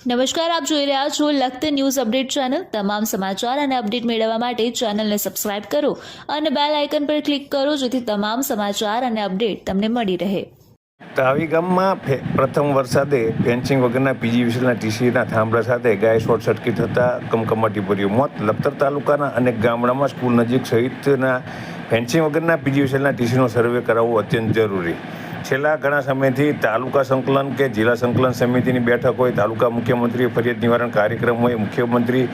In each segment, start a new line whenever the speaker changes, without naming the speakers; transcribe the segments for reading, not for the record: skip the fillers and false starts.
નમસ્કાર, આપ જોઈ રહ્યા છો લખત ન્યૂઝ અપડેટ ચેનલ। તમામ સમાચાર અને અપડેટ મેળવવા માટે ચેનલને સબસ્ક્રાઇબ કરો અને બેલ આઇકન પર ક્લિક કરો જેથી તમામ સમાચાર અને અપડેટ તમને મળી રહે।
તાવી ગામમાં પ્રથમ વરસાદે ફેન્સિંગ વગરના પીજીવીસીએલના ટીસીના થાંભલા સાથે ગાય શોર્ટ સર્કિટ થતાં કમકમાટીભર્યું મોત। લખતર તાલુકાના અનેક ગામડામાં સ્કૂલ નજીક સહિતના ફેન્સિંગ વગરના પીજીવીસીએલના ટીસીનો સર્વે કરાવવો અત્યંત જરૂરી। છેલ્લા ઘણા સમયથી તાલુકા સંકલન કે જિલ્લા સંકલન સમિતિની બેઠક હોય, તાલુકા મુખ્યમંત્રી ફરિયાદ નિવારણ કાર્યક્રમ હોય, મુખ્યમંત્રી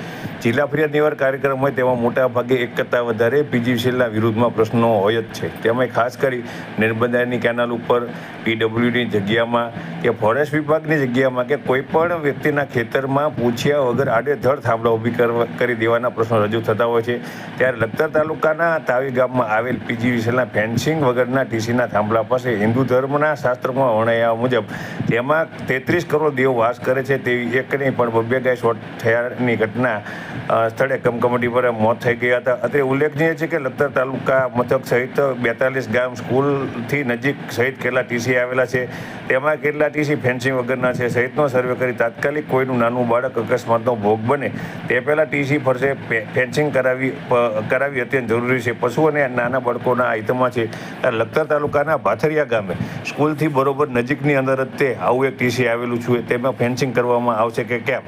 જિલ્લા ફરિયાદ નિવારણ કાર્યક્રમ હોય, તેમાં મોટા ભાગે એક કરતાં વધારે પીજીવીસીએલના વિરુદ્ધમાં પ્રશ્નો હોય જ છે। તેમાં ખાસ કરી નર્મદાની કેનાલ ઉપર, પીડબ્લ્યુડીની જગ્યામાં કે ફોરેસ્ટ વિભાગની જગ્યામાં કે કોઈ પણ વ્યક્તિના ખેતરમાં પૂછ્યા વગર આડેધડ થાંભલા ઊભી કરી દેવાના પ્રશ્નો રજૂ થતા હોય છે। ત્યારે લખતર તાલુકાના તાવી ગામમાં આવેલ પીજીવીસીએલના ફેન્સિંગ વગરના ટીસીના થાંભલા પાસે હિન્દુ ધર્મના શાસ્ત્રમાં વર્ણવ્યા મુજબ તેમાં 33 કરોડ દેવ વાસ કરે છે તેવી એક નહીં પણ 2 ગાય શોર્ટ થયાની ઘટના સ્થળે કમકમાટી પર મોત થઈ ગયા હતા। અત્રે ઉલ્લેખનીય છે કે લખતર તાલુકા મથક સહિત 42 ગામ સ્કૂલથી નજીક સહિત કેટલા ટીસી આવેલા છે, તેમાં કેટલા ટીસી ફેન્સિંગ વગરના છે સહિતનો સર્વે કરી તાત્કાલિક કોઈનું નાનું બાળક અકસ્માતનો ભોગ બને તે પહેલાં ટીસી ફરશે ફેન્સિંગ કરાવી અત્યંત જરૂરી છે। પશુ અને નાના બાળકોના હિતમાં છે। લખતર તાલુકાના ભાથરિયા ગામે સ્કૂલથી બરોબર નજીકની અંદર જ તે આવું એક ટીસી આવેલું છે, તેમાં ફેન્સિંગ કરવામાં આવશે કે કેમ?